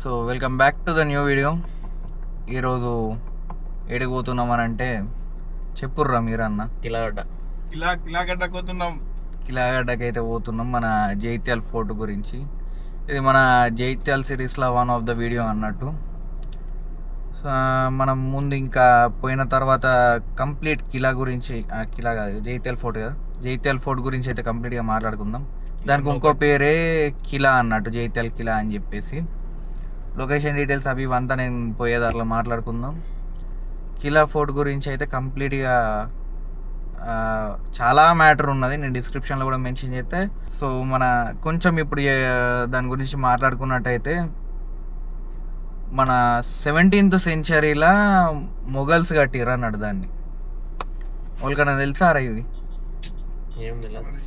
So welcome back to the new video. ఈరోజు ఏడిపోతున్నామనంటే చెప్పుర్రా మీరన్న. కిలాగడ్డకైతే పోతున్నాం, మన జైత్యాల ఫోర్ట్ గురించి. ఇది మన జైత్యాల సిరీస్లో వన్ ఆఫ్ ద వీడియో అన్నట్టు. మనం ముందు ఇంకా పోయిన తర్వాత కంప్లీట్ కిలా గురించి, కిలా కాదు జైత్యాల ఫోర్ట్ కదా, జైత్యాల ఫోర్ట్ గురించి అయితే కంప్లీట్గా మాట్లాడుకుందాం. దానికి ఇంకో పేరే కిలా అన్నట్టు, జైత్యాల కిలా అని చెప్పేసి. లొకేషన్ డీటెయిల్స్ అవి ఇవంతా నేను పోయేదారిలో మాట్లాడుకుందాం. కిలా ఫోర్ట్ గురించి అయితే కంప్లీట్గా చాలా మ్యాటర్ ఉన్నది, నేను డిస్క్రిప్షన్లో కూడా మెన్షన్ చేస్తే. సో మన కొంచెం ఇప్పుడు దాని గురించి మాట్లాడుకున్నట్టయితే, మన 17th సెంచరీలో మొఘల్స్ కట్టిర్రు అన్నాడు దాన్ని. వాళ్ళకన్నా తెలుసారా ఇవి?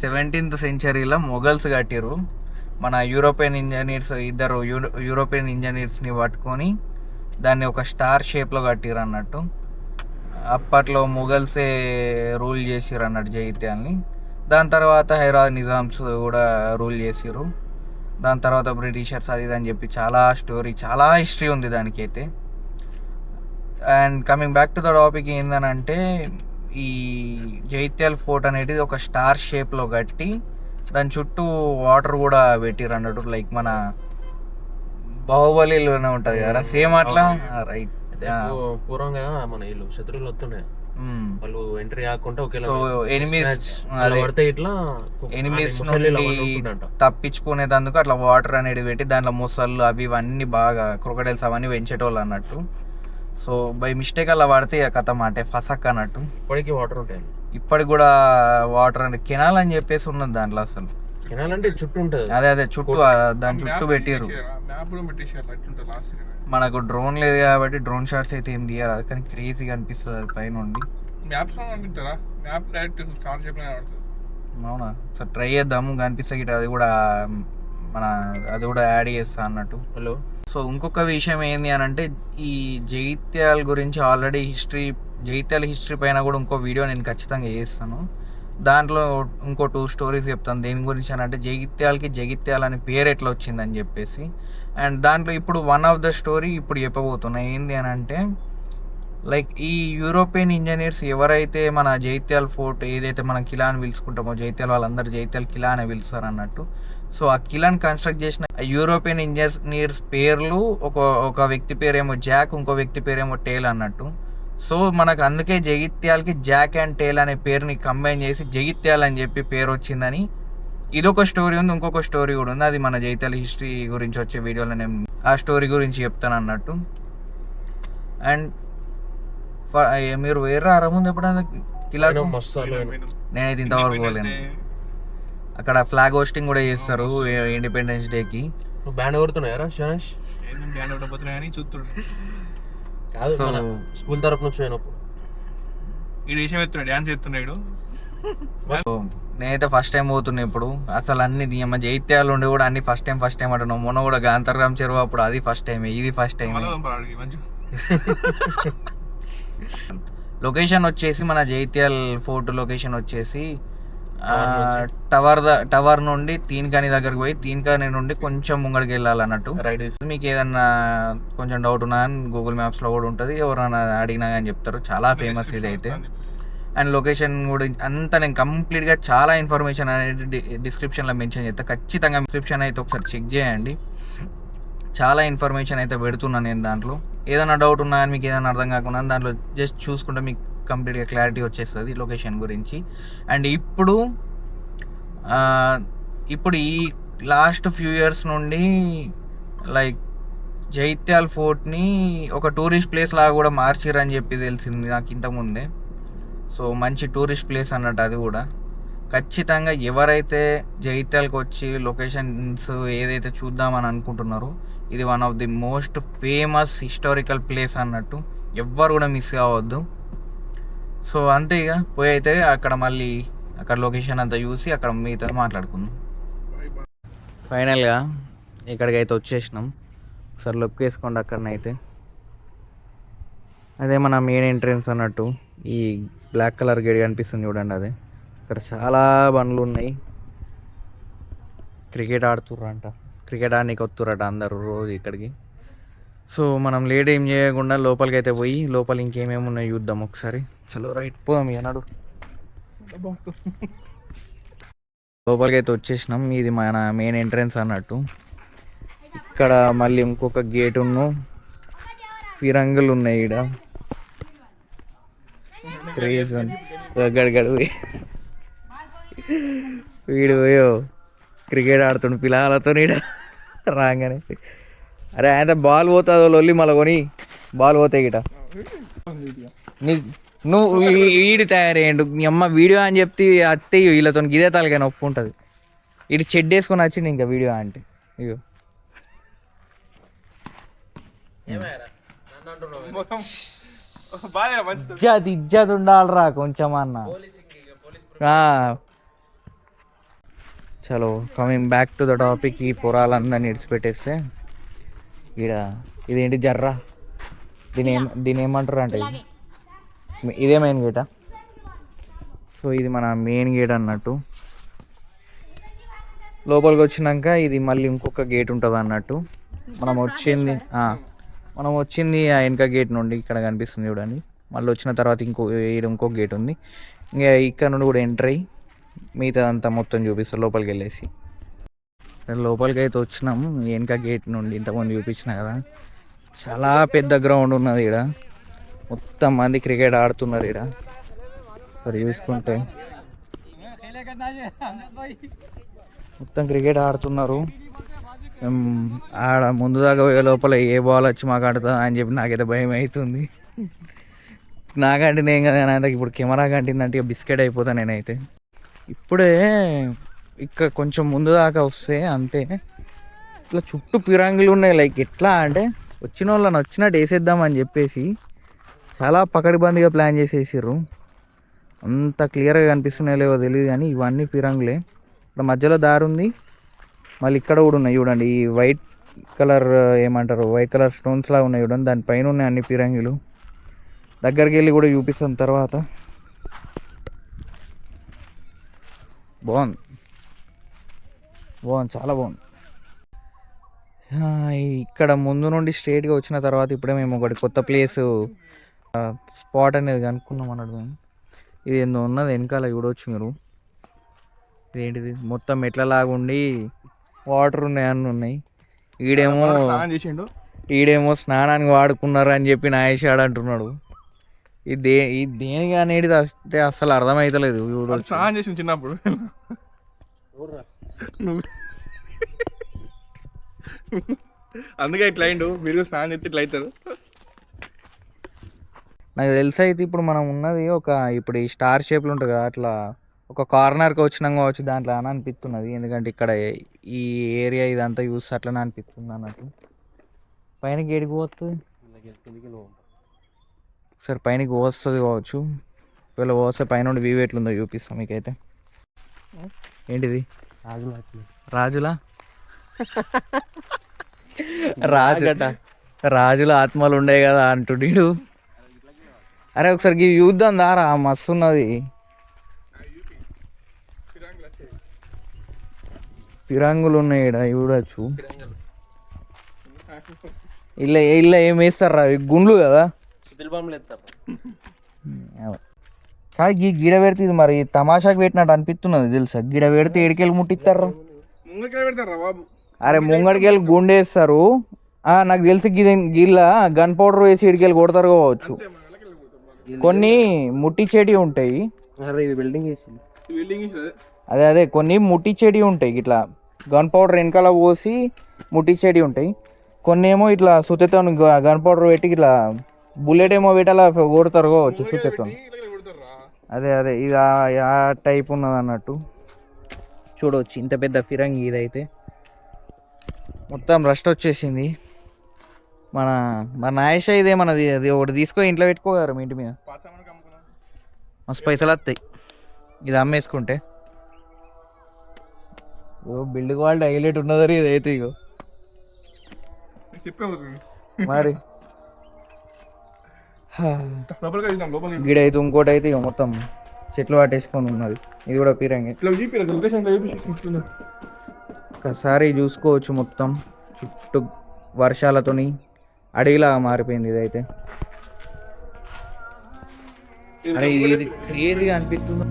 17th సెంచరీలో Mughals కట్టిర్రు. మన యూరోపియన్ ఇంజనీర్స్ ఇద్దరు యూరోపియన్ ఇంజనీర్స్ని పట్టుకొని దాన్ని ఒక స్టార్ షేప్లో కట్టిర్రు అన్నట్టు. అప్పట్లో మొఘల్సే రూల్ చేసిర్రు అన్నట్టు జైత్యాల్ని. దాని తర్వాత హైదరాబాద్ నిజామ్స్ కూడా రూల్ చేసిర్రు. దాని తర్వాత బ్రిటిషర్స్ అది ఇది అని చెప్పి చాలా హిస్టరీ ఉంది దానికైతే. And coming back to the topic ఏందనంటే, ఈ జైత్యాల ఫోర్ట్ అనేది ఒక స్టార్ షేప్లో కట్టి దాని చుట్టూ వాటర్ కూడా పెట్టిర్రు అన్నట్టు. లైక్ మన బాహుబలిలోనే ఉంటుంది కదా, సేమ్ అట్లా. రైట్. పూర్వంగా మన వీళ్ళు శత్రువులు వస్తుండే, వాళ్ళు ఎంట్రీ కాకుండా ఎనిమిస్ నుండి తప్పించుకునేందుకు అట్లా వాటర్ అనేది పెట్టి దాంట్లో మొసళ్ళు అవి ఇవన్నీ బాగా క్రొకడైల్స్ అవన్నీ పెంచేటోళ్ళు అన్నట్టు. సో బై మిస్టేక్ అలా పడితే కథ అంటే ఫసక్ అన్నట్టు. ఇప్పటికీ వాటర్ ఉంటాయి, ఇప్పటికి కూడా వాటర్ అంటే కెనాల్ అని చెప్పేసి ఉన్నది దాంట్లో. అసలు కెనాల్ అంటే చుట్టూ ఉంటుంది, అదే చుట్టూ దాని చుట్టూ పెట్టిర్రు. మనకు డ్రోన్ లేదు కాబట్టి డ్రోన్ షాట్స్ అయితే ఏం తీయరాదు, కానీ క్రేజీగా అనిపిస్తుంది అది పైన ఉండి. అవునా? సార్ ట్రై చేద్దాము, కనిపిస్తే గిట్ట అది కూడా యాడ్ చేస్తా అన్నట్టు. హలో. సో ఇంకొక విషయం ఏంది అని అంటే, ఈ జైత్యాల గురించి ఆల్రెడీ జైత్యాల హిస్టరీ పైన కూడా ఇంకో వీడియో నేను ఖచ్చితంగా చేస్తాను. దాంట్లో ఇంకో 2 స్టోరీస్ చెప్తాను. దేని గురించి అని అంటే, జగిత్యాల అని పేరు ఎట్లా వచ్చిందని చెప్పేసి. అండ్ దాంట్లో ఇప్పుడు వన్ ఆఫ్ ద స్టోరీ ఇప్పుడు చెప్పబోతున్నాయి. ఏంది అని అంటే, లైక్ ఈ యూరోపియన్ ఇంజనీర్స్ ఎవరైతే మన జైత్యాల ఫోర్ట్ ఏదైతే మనం కిలా అని పిలుచుకుంటామో, జైత్యాల వాళ్ళందరూ జైత్యాల కిలా అని పిలుస్తారు అన్నట్టు. సో ఆ కిలాని కన్స్ట్రక్ట్ చేసిన యూరోపియన్ ఇంజనీర్స్ పేర్లు, ఒక వ్యక్తి పేరేమో జాక్, ఇంకో వ్యక్తి పేరేమో టేల్ అన్నట్టు. సో మనకు అందుకే జగిత్యాలకి జాక్ అండ్ టేల్ అనే పేరుని కంబైన్ చేసి జగిత్యాల అని చెప్పి పేరు వచ్చిందని ఇదొక స్టోరీ ఉంది. ఇంకొక స్టోరీ కూడా ఉంది, అది మన జైత్యాల హిస్టరీ గురించి వచ్చే వీడియోలో నేను ఆ స్టోరీ గురించి చెప్తాను అన్నట్టు. అండ్ మీరు వేరే ముందు ఎప్పుడైనా కిలా? నేనైతే ఇంతవరకు పోలేను. అక్కడ ఫ్లాగ్ హోస్టింగ్ కూడా చేస్తారు ఇండిపెండెన్స్ డేకి. బ్యాండ్ కొడుతున్నాయారా? స్కూల్ తరపు నుంచి డాన్స్ చేస్తున్నాడు. నేనైతే ఫస్ట్ టైం పోతున్నా ఇప్పుడు. అసలు అన్ని జైత్యాలు ఉండి కూడా అన్ని ఫస్ట్ టైం అంటున్నావు. మొన్న కూడా గాంతర్గాం చెరువు అప్పుడు అది ఫస్ట్ టైం, ఇది ఫస్ట్ టైం. లొకేషన్ వచ్చేసి మన జైత్యాల ఫోర్ట్ లొకేషన్ వచ్చేసి టవర్ నుండి తీన్కాని దగ్గరకు పోయి, తీన్కాని నుండి కొంచెం ముంగడికి వెళ్ళాలన్నట్టు. మీకు ఏదన్నా కొంచెం డౌట్ ఉన్నా కానీ గూగుల్ మ్యాప్స్లో కూడా ఉంటుంది, ఎవరైనా అడిగినా కానీ చెప్తారు. చాలా ఫేమస్ ఇది అయితే. అండ్ లొకేషన్ కూడా అంతా నేను కంప్లీట్గా చాలా ఇన్ఫర్మేషన్ అనేది డిస్క్రిప్షన్లో మెన్షన్ చేస్తాను. ఖచ్చితంగా డిస్క్రిప్షన్ అయితే ఒకసారి చెక్ చేయండి. చాలా ఇన్ఫర్మేషన్ అయితే పెడుతున్నాను నేను దాంట్లో. ఏదైనా డౌట్ ఉన్నా కానీ మీకు ఏదైనా అర్థం కాకుండా దాంట్లో జస్ట్ చూసుకుంటే మీకు కంప్లీట్గా క్లారిటీ వచ్చేస్తుంది లొకేషన్ గురించి. అండ్ ఇప్పుడు ఈ లాస్ట్ ఫ్యూ ఇయర్స్ నుండి లైక్ జైత్యాల ఫోర్ట్ని ఒక టూరిస్ట్ ప్లేస్ లాగా కూడా మార్చిరని చెప్పి తెలిసింది నాకు ఇంతకుముందే. సో మంచి టూరిస్ట్ ప్లేస్ అన్నట్టు అది కూడా. ఖచ్చితంగా ఎవరైతే జైత్యాలకు వచ్చి లొకేషన్స్ ఏదైతే చూద్దామని అనుకుంటున్నారో, ఇది one of the most famous historical place అన్నట్టు. ఎవ్వరు కూడా మిస్ కావద్దు. సో అంతే, ఇక పోయి అయితే అక్కడ లొకేషన్ అంతా చూసి అక్కడ మీతో మాట్లాడుకుందాం. ఫైనల్గా ఇక్కడికి అయితే వచ్చేసినాం. ఒకసారి లుక్ వేసుకోండి అక్కడనైతే. అదే మన మెయిన్ ఎంట్రన్స్ అన్నట్టు. ఈ బ్లాక్ కలర్ గేట్ కనిపిస్తుంది చూడండి, అదే. ఇక్కడ చాలా బండ్లు ఉన్నాయి. క్రికెట్ ఆడుతుర్రంట, క్రికెట్ ఆడడానికి వస్తుర్రట అందరూ రోజు ఇక్కడికి. సో మనం లేట్ ఏం చేయకుండా లోపలికి అయితే పోయి లోపల ఇంకేమేమి ఉన్నాయో చూద్దాం ఒకసారి. చలో రైట్ పోదాం అన్నాడు. లోపలికి అయితే వచ్చేసినాం. ఇది మన మెయిన్ ఎంట్రన్స్ అన్నట్టు. ఇక్కడ మళ్ళీ ఇంకొక గేట్ ఫిరంగులు ఉన్నాయి ఈడ. క్రేజ్ గడగడు వీడు పోయో క్రికెట్ ఆడుతుండు పిల్లలతో ఈడ రాగానే. అరే ఆయన బాల్ పోతుందో లొల్లి మళ్ళీ కొని బాల్ పోతాయి గిట. నువ్వు వీడి తయారయ్యండు నీ అమ్మ వీడియో అని చెప్తే అత్తే వీళ్ళతో ఇదే తలకాయ నొప్పి ఉంటుంది. ఇటు చెడ్డ వేసుకొని వచ్చిండు ఇంకా వీడియో అంటే. ఇగో ఇజ్జత్ ఉండాలరా కొంచెం అన్న. చలో coming back to the topic. ఈ పొరాలందరినీ ఇడిచిపెట్టేస్తే ఈడ ఇదేంటి జర్రా దీని ఏమంటారు అంటే ఇదే మెయిన్ గేటా. సో ఇది మన మెయిన్ గేట్ అన్నట్టు. లోపలికి వచ్చినాక ఇది మళ్ళీ ఇంకొక గేట్ ఉంటుంది అన్నట్టు. మనం వచ్చింది ఆ వెనక గేట్ నుండి ఇక్కడ కనిపిస్తుంది చూడండి. మళ్ళీ వచ్చిన తర్వాత ఇంకో గేట్ ఉంది. ఇంకా ఇక్కడ నుండి కూడా ఎంటర్ అయ్యి మిగతాదంతా మొత్తం చూపిస్తారు లోపలికి వెళ్ళేసి. లోపలికి అయితే వచ్చినాము వెనక గేట్ నుండి. ఇంతకుముందు చూపించిన కదా, చాలా పెద్ద గ్రౌండ్ ఉన్నది ఇక్కడ. మొత్తం మంది క్రికెట్ ఆడుతున్నారు ఇక్కడ. సరే చూసుకుంటే మొత్తం క్రికెట్ ఆడుతున్నారు. ఆడ ముందు దాకా పోయే లోపల ఏ బాల్ వచ్చి మాకు ఆడుతుందా అని చెప్పి నాకైతే భయం అవుతుంది. నాకంటే నేను కదా నాకు ఇప్పుడు కెమెరా కంటిందంటే ఇక బిస్కెట్ అయిపోతాను నేనైతే. ఇప్పుడే ఇక్కడ కొంచెం ముందు దాకా వస్తే అంతే ఇట్లా చుట్టూ పిరంగులు ఉన్నాయి. లైక్ ఎట్లా అంటే వచ్చిన వాళ్ళని వచ్చినట్టు వేసేద్దామని చెప్పేసి చాలా పకడ్బందీగా ప్లాన్ చేసేసారు. అంత క్లియర్గా కనిపిస్తున్నాయో లేవో తెలియదు కానీ ఇవన్నీ పిరంగులే. ఇక్కడ మధ్యలో దారి ఉంది. మళ్ళీ ఇక్కడ కూడా ఉన్నాయి చూడండి. ఈ వైట్ కలర్ ఏమంటారు, వైట్ కలర్ స్టోన్స్ లాగా ఉన్నాయి చూడండి. దానిపైన ఉన్నాయి అన్ని పిరంగులు. దగ్గరికి వెళ్ళి కూడా చూపిస్తాను తర్వాత. బాగుంది చాలా బాగుంది. ఇక్కడ ముందు నుండి స్ట్రైట్గా వచ్చిన తర్వాత ఇప్పుడే మేము ఒకటి కొత్త ప్లేస్ స్పాట్ అనేది కనుక్కున్నాం అన్నట్టు మేము. ఇది ఏందో ఉన్నది వెనకాల చూడవచ్చు మీరు. ఇదేంటిది మొత్తం మెట్లలాగా ఉండి వాటర్ ఉన్నాయి అన్నీ ఉన్నాయి. ఈడేమో స్నానానికి వాడుకున్నారు అని చెప్పి నాయేషాడు అంటున్నాడు. ఇది దేనికి అనేది వస్తే అసలు అర్థమవుతలేదు. స్నానం చేసి చిన్నప్పుడు అందుకే ఇట్లా అయిండు. మీరు స్నానం చేస్తే ఇట్లా అవుతారు. నాకు తెలిసి అయితే ఇప్పుడు మనం ఉన్నది ఇప్పుడు ఈ స్టార్ షేప్లో ఉంటుంది కదా, అట్లా ఒక కార్నర్కి వచ్చినాం కావచ్చు దాంట్లో అని అనిపిస్తున్నది. ఎందుకంటే ఇక్కడ ఈ ఏరియా ఇదంతా చూస్తే అట్లనే అనిపిస్తుంది అన్నట్టు. పైనకి ఏడికి పోతుంది సరే, పైనకి వస్తుంది కావచ్చు. ఒకవేళ వస్తే పైన వ్యూ ఎట్లుందో చూపిస్తాం మీకైతే. ఏంటిది రాజుల రాజుల ఆత్మలు ఉండే కదా అంటుడు. అరే ఒకసారి చూద్దాం దారా, మస్తు ఉన్నది. పిరంగులు ఉన్నాయి ఇక్కడ చూడచ్చు. ఇల్లా ఏం వేస్తారా గుండ్లు కదా కాదు. గిడ పెడితే ఇది మరి తమాషాకి పెట్టినట్టు అనిపిస్తున్నది తెలుసా. గిడ పెడితే ఏడికెళ్ళి ముట్టిస్తారా? అరే ముంగడికెళ్ళి గుండేస్తారు. నాకు తెలిసి గిల్ల గన్ పౌడర్ వేసి ఇడికెళ్ళి కొడతారు కావచ్చు. కొన్ని ముట్టించేటివి ఉంటాయి. అదే కొన్ని ముట్టించేటివి ఉంటాయి. ఇట్లా గన్ పౌడర్ వెనకాల పోసి ముట్టించేటివి ఉంటాయి. కొన్ని ఏమో ఇట్లా సుత్తతో గన్ పౌడర్ పెట్టి ఇట్లా బుల్లెట్ ఏమో పెట్టాలా కొడతారు కావచ్చు సుత్తతో. అదే ఇది ఆ టైప్ ఉన్నది అన్నట్టు. చూడవచ్చు ఇంత పెద్ద ఫిరంగి. ఇదైతే మొత్తం రస్ట్ వచ్చేసింది. మన నాయష ఇదే మనది. అది ఒకటి తీసుకో ఇంట్లో పెట్టుకోగలరు మీ ఇంటి మీద. మస్తు పైసలు వస్తాయి ఇది అమ్మేసుకుంటే. బిల్డ్ క్వాలిటీ హైలైట్ ఉన్నదని ఇదైతే. ఇగో మరి గిడైతే ఇంకోటి అయితే ఇక మొత్తం చెట్లు పట్టేసుకొని ఉన్నది. ఇది కూడా పీరంగి. ఒకసారి చూసుకోవచ్చు మొత్తం చుట్టూ వర్షాలతోని అడవిలాగా మారిపోయింది ఇదైతే. అరే ఇది క్రేజీగా అనిపిస్తుంది.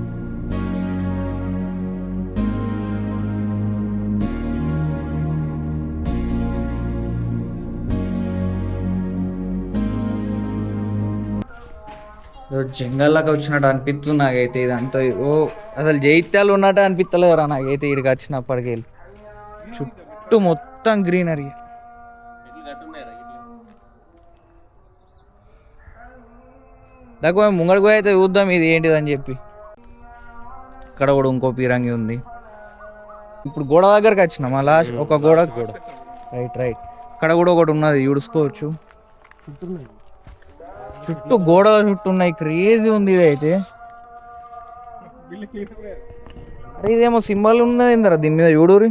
జంగల్లాగా వచ్చినట్టు అనిపిస్తుంది నాకైతే ఇదంతా. ఓ అసలు జైత్యాలు ఉన్నట్టు అనిపిస్తలేరా నాకైతే ఇక్కడికి వచ్చినప్పటికి వెళ్ళి. చుట్టూ మొత్తం గ్రీనరీ. దాకా ముంగడికి పోయి అయితే చూద్దాం ఇది ఏంటిది అని చెప్పి. ఇక్కడ కూడా ఇంకో పీరంగి ఉంది. ఇప్పుడు గోడ దగ్గరకు వచ్చినాం. లాస్ట్ ఒక గోడ. రైట్ ఇక్కడ కూడా ఒకటి ఉన్నది చూసుకోవచ్చు. చుట్టూ గోడల చుట్టూ ఉన్నాయి. క్రేజీ ఉంది ఇదైతే. అరే ఇదేమో సింబల్ ఉన్నది ఏందరా దీని మీద చూడూరి.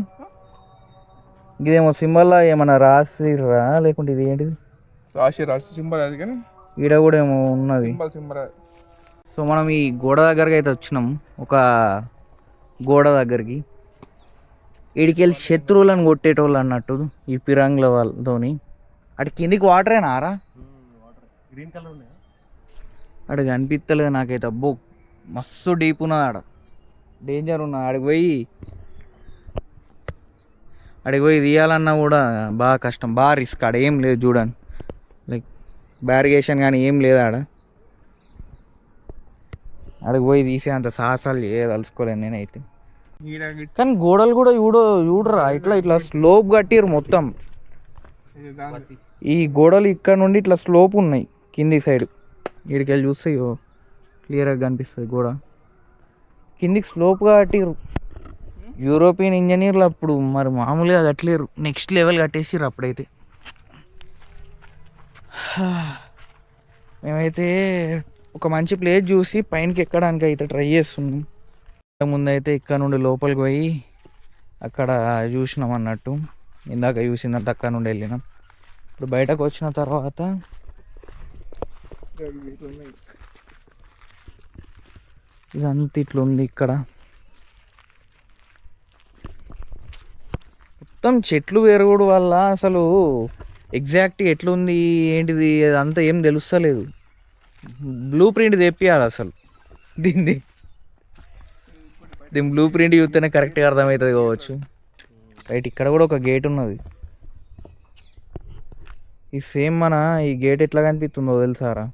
ఇదేమో సింబల్ ఏమన్నా రాసిరా లేకుంటే ఇది ఏంటిది? రాసి సింబల్ అది కానీ ఈడ కూడా ఏమో ఉన్నది. సో మనం ఈ గోడ దగ్గరికి అయితే వచ్చినాం. ఒక గోడ దగ్గరికి ఈడికి వెళ్ళి శత్రువులను కొట్టేటోళ్ళు అన్నట్టు ఈ పిరంగుల వాళ్ళతోని. అటు కిందికి వాటరేనా రా? గ్రీన్ కలర్ ఉన్నాయి. అక్కడ కనిపిస్తలేదు నాకైతే. అబ్బో మస్తు డీప్ ఉన్నది ఆడ. డేంజర్ ఉన్నది. అడిగి పోయి తీయాలన్నా కూడా బాగా కష్టం, బాగా రిస్క్. ఆడ ఏం లేదు చూడండి, లైక్ బ్యారిగేషన్ కానీ ఏం లేదు ఆడ. అడిగి పోయి తీసే అంత సాహసాలు చేయదలుచుకోలేను నేనైతే. కానీ గోడలు కూడా చూడరా ఇట్లా స్లోప్ కట్టిరు మొత్తం. ఈ గోడలు ఇక్కడ నుండి ఇట్లా స్లోప్ ఉన్నాయి కింది సైడ్. ఇక్కడికి వెళ్ళి చూస్తే క్లియర్గా కనిపిస్తుంది గోడ. కిందికి స్లోప్గా కట్టిరు. యూరోపియన్ ఇంజనీర్లు అప్పుడు మరి మామూలుగా కట్టలేరు, నెక్స్ట్ లెవెల్ కట్టేసిర్రు అప్పుడైతే. మేమైతే ఒక మంచి ప్లేస్ చూసి పైనకి ఎక్కడానికి అయితే ట్రై చేస్తున్నాం. ముందైతే ఇక్కడ నుండి లోపలికి పోయి అక్కడ చూసినాం అన్నట్టు. ఇందాక చూసిందంటే అక్కడ నుండి వెళ్ళినాం. ఇప్పుడు బయటకు వచ్చిన తర్వాత ఇదంతా ఇట్లుంది. ఇక్కడ మొత్తం చెట్లు పెరుగుడు వల్ల అసలు ఎగ్జాక్ట్ ఎట్లుంది ఏంటిది అదంతా ఏం తెలుస్తలేదు. బ్లూ ప్రింట్ తెప్పియాలి అసలు దీని బ్లూ ప్రింట్ చూస్తేనే కరెక్ట్గా అర్థమవుతుంది కావచ్చు. రైట్ ఇక్కడ కూడా ఒక గేట్ ఉన్నది. ఈ సేమ్ ఈ గేట్ ఎట్లా కనిపిస్తుందో తెలుసారా?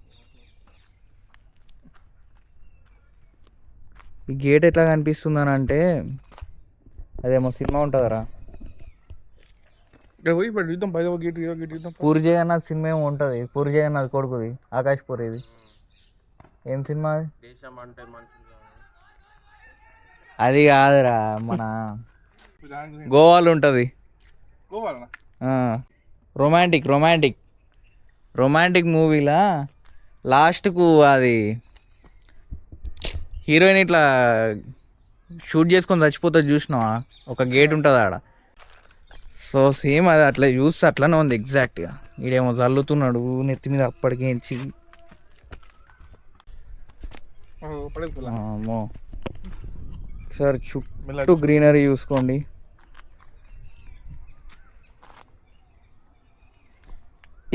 ఈ గేట్ ఎట్లా కనిపిస్తుందని అంటే అదేమో సినిమా ఉంటుందరా, పూరి జగన్నాథ్ సినిమా ఏమో ఉంటుంది. పూరి జగన్నాథ్ కొడుకుది ఆకాష్ పూరిది. ఏం సినిమా అది కాదురా, మన గోవాలో ఉంటుంది. రొమాంటిక్ మూవీలా లాస్ట్కు అది హీరోయిన్ ఇట్లా షూట్ చేసుకొని చచ్చిపోతుంది చూసినావా? ఒక గేట్ ఉంటుంది ఆడ. సో సేమ్ అది అట్లా చూస్తే అట్లానే ఉంది ఎగ్జాక్ట్గా. ఈడేమో చల్లుతున్నాడు నెత్తి మీద అప్పటికేంచి. ఒకసారి చుట్టూ గ్రీనరీ చూసుకోండి.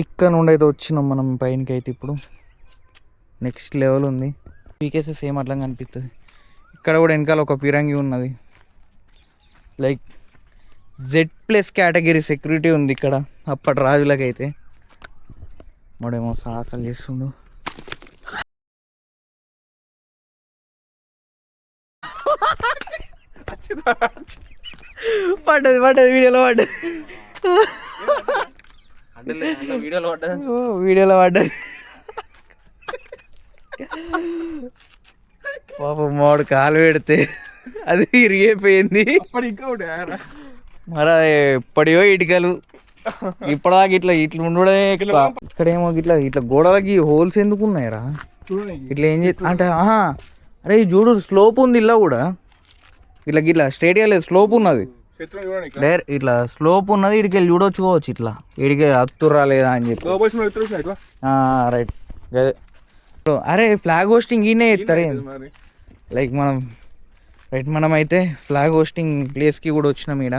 ఇక్కడ నుండి అయితే వచ్చినాం మనం పైనకి. అయితే ఇప్పుడు నెక్స్ట్ లెవెల్ ఉంది. పీకేసే సేమ్ అట్లా కనిపిస్తుంది. ఇక్కడ కూడా వెనకాల ఒక పిరంగి ఉన్నది. లైక్ Z+ కేటగిరీ సెక్యూరిటీ ఉంది ఇక్కడ అప్పటి రాజులకైతే. వాడేమో సాహసాలు చేస్తుండు. పడ్డది వీడియోలో పడ్డది. పాపం మాడు కాలు పెడితే అది ఇరిగిపోయింది. మరి ఎప్పటియో ఇటుకలు ఇప్పటిదాకా ఇట్లా ఉండడే. ఇక్కడేమో ఇట్లా గోడలకి హోల్స్ ఎందుకు ఉన్నాయరా? ఇట్లా ఏం అంటే అరే చూడు స్లోప్ ఉంది. ఇలా కూడా ఇట్లా స్ట్రేట్ గా లేదు, స్లోప్ ఉన్నది. ఇట్లా స్లోప్ ఉన్నది. ఇడికి వెళ్ళి చూడొచ్చుకోవచ్చు ఇట్లా. ఇడికి అత్తురా లేదా అని చెప్పి. రైట్ అదే. అరే ఫ్లాగ్ హోస్టింగ్ ఈయనే ఇస్తారు. లైక్ మనం అయితే ఫ్లాగ్ హోస్టింగ్ ప్లేస్కి కూడా వచ్చినాం. ఈడ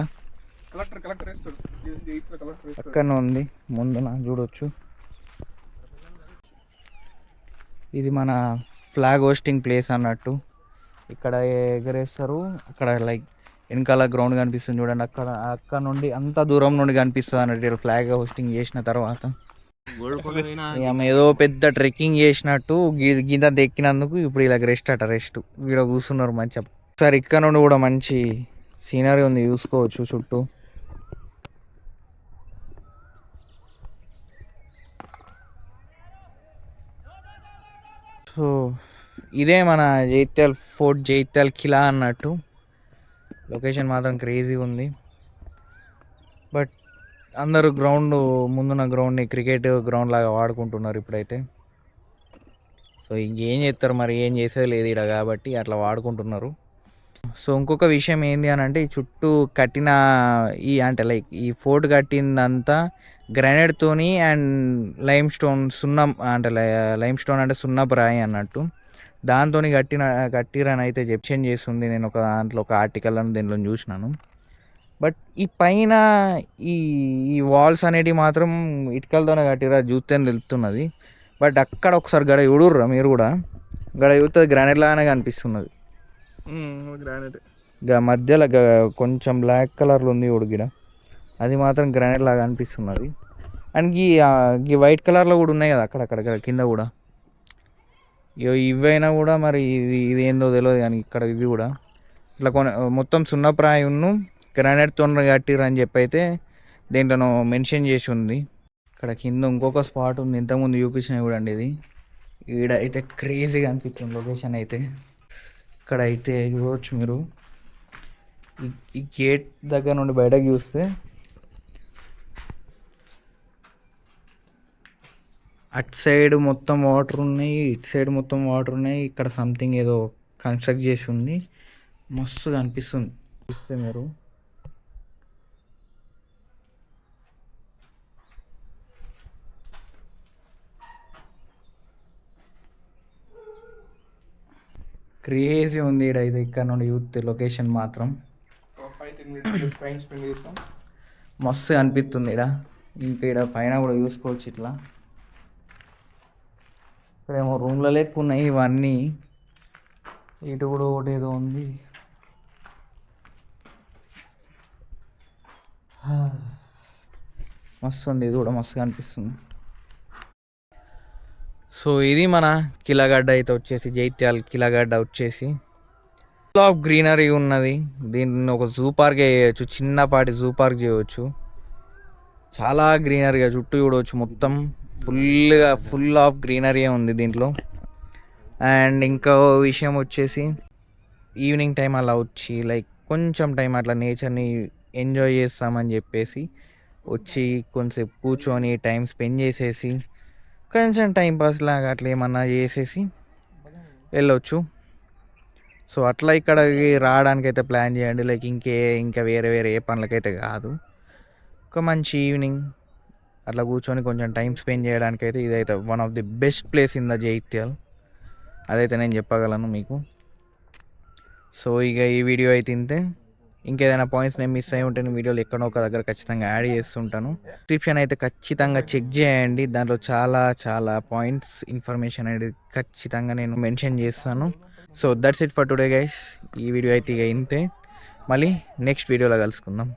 పక్కన ఉంది ముందున చూడొచ్చు. ఇది మన ఫ్లాగ్ హోస్టింగ్ ప్లేస్ అన్నట్టు. ఇక్కడ ఎగరేస్తారు. అక్కడ లైక్ వెనకాల గ్రౌండ్ కనిపిస్తుంది చూడండి, అక్కడ నుండి అంత దూరం నుండి కనిపిస్తుంది అన్నట్టు ఫ్లాగ్ హోస్టింగ్ చేసిన తర్వాత. ఏదో పెద్ద ట్రెక్కింగ్ చేసినట్టు గిద ఎక్కినందుకు ఇప్పుడు ఇలా రెస్ట్ రెస్ట్ ఇక్కడ కూర్చున్నారు మంచిగా. ఒకసారి ఇక్కడ నుండి కూడా మంచి సీనరీ ఉంది, చూసుకోవచ్చు చుట్టూ. సో ఇదే మన జైత్యాల్ ఫోర్ట్, జైత్యాల్ కిలా అన్నట్టు. లొకేషన్ మాత్రం క్రేజీ ఉంది. బట్ అందరూ ముందున్న గ్రౌండ్ని క్రికెట్ గ్రౌండ్ లాగా వాడుకుంటున్నారు ఇప్పుడైతే. సో ఇంకేం చేస్తారు మరి, ఏం చేసేది లేదు ఇక్కడ కాబట్టి అట్లా వాడుకుంటున్నారు. సో ఇంకొక విషయం ఏంది అని అంటే, ఈ చుట్టూ కట్టిన అంటే లైక్ ఈ ఫోర్ట్ కట్టిందంతా గ్రానైట్తోని and limestone limestone అంటే సున్నపు రాయి అన్నట్టు, దాంతో కట్టిరని అయితే చెప్షన్ చేస్తుంది. నేను ఒక ఆర్టికల్ అని దీనిలో చూసినాను. బట్ ఈ పైన ఈ వాల్స్ అనేటివి మాత్రం ఇటుకలతోనే కట్టిరా చూస్తే తెలుస్తున్నది. బట్ అక్కడ ఒకసారి గడ చూడుర్రా మీరు కూడా, గడ చూస్తే గ్రానైట్ లాగానే కనిపిస్తున్నది. గ్రానైట్ మధ్యలో కొంచెం బ్లాక్ కలర్లో ఉంది చూడు గిడ, అది మాత్రం గ్రానైట్ లాగా అనిపిస్తున్నది. అండ్ ఈ వైట్ కలర్లో కూడా ఉన్నాయి కదా అక్కడక్కడ కింద కూడా. ఇవైనా కూడా మరి ఇది ఏందో తెలియదు కానీ ఇక్కడ ఇవి కూడా ఇట్లా మొత్తం సున్నప్రాయును గ్రానైట్తో కట్టిర్రు అని చెప్పి అయితే దేంట్లో మెన్షన్ చేసి ఉంది. ఇక్కడ కింద ఇంకొక స్పాట్ ఉంది, ఇంతకుముందు చూపించినా చూడండి. ఇది ఈడ అయితే క్రేజీగా అనిపిస్తుంది లొకేషన్ అయితే. ఇక్కడ అయితే చూడవచ్చు మీరు, ఈ గేట్ దగ్గర నుండి బయటకు చూస్తే అటు సైడ్ మొత్తం వాటర్ ఉన్నాయి, ఇటు సైడ్ మొత్తం వాటర్ ఉన్నాయి. ఇక్కడ సంథింగ్ ఏదో కన్స్ట్రక్ట్ చేసి ఉంది, మస్తుగా అనిపిస్తుంది చూస్తే మీరు. క్రేజీ ఉంది ఈడైతే ఇక్కడ నుండి యూత్ లొకేషన్ మాత్రం 5-10 minutes టైం స్పెండ్ చేస్తాం. మస్తు అనిపిస్తుంది ఇక్కడ. ఇంకా ఇక్కడ పైన కూడా చూసుకోవచ్చు ఇట్లా. ఇక్కడేమో రూమ్లో లేకున్నాయి ఇవన్నీ. ఇటు కూడా ఒకటి ఏదో ఉంది. మస్తు ఉంది, ఇది కూడా మస్తుగా అనిపిస్తుంది. సో ఇది మన కిలాగడ్డ అయితే వచ్చేసి, జైత్యాల్ కిలాగడ్డ వచ్చేసి ఫుల్ ఆఫ్ గ్రీనరీ ఉన్నది. దీన్ని ఒక జూ పార్క్ చేయవచ్చు, చిన్నపాటి జూ పార్క్ చేయవచ్చు. చాలా గ్రీనరీగా చుట్టూ చూడవచ్చు, మొత్తం ఫుల్ ఆఫ్ గ్రీనరీ ఉంది దీంట్లో. అండ్ ఇంకో విషయం వచ్చేసి, ఈవినింగ్ టైం అలా వచ్చి లైక్ కొంచెం టైం అట్లా నేచర్ని ఎంజాయ్ చేస్తామని చెప్పేసి వచ్చి కొంచెంసేపు కూర్చొని టైం స్పెండ్ చేసేసి కొంచెం టైంపాస్ లాగా అట్లా ఏమన్నా చేసేసి వెళ్ళొచ్చు. సో అట్లా ఇక్కడికి రావడానికి అయితే ప్లాన్ చేయండి. లైక్ ఇంకా వేరే ఏ పనులకైతే కాదు, ఒక మంచి ఈవినింగ్ అట్లా కూర్చొని కొంచెం టైం స్పెండ్ చేయడానికి అయితే ఇదైతే one of the best place in the Jagtial, అదైతే నేను చెప్పగలను మీకు. సో ఇక ఈ వీడియో అయితే ఇంతే. ఇంకేదైనా పాయింట్స్ నేను మిస్ అయి ఉంటే నేను వీడియోలు ఎక్కడో ఒక దగ్గర ఖచ్చితంగా యాడ్ చేస్తుంటాను. డిస్క్రిప్షన్ అయితే ఖచ్చితంగా చెక్ చేయండి, దాంట్లో చాలా పాయింట్స్ ఇన్ఫర్మేషన్ అనేది ఖచ్చితంగా నేను మెన్షన్ చేస్తాను. So that's it for today guys. ఈ వీడియో అయితే ఇక ఇంతే, మళ్ళీ నెక్స్ట్ వీడియోలో కలుసుకుందాం.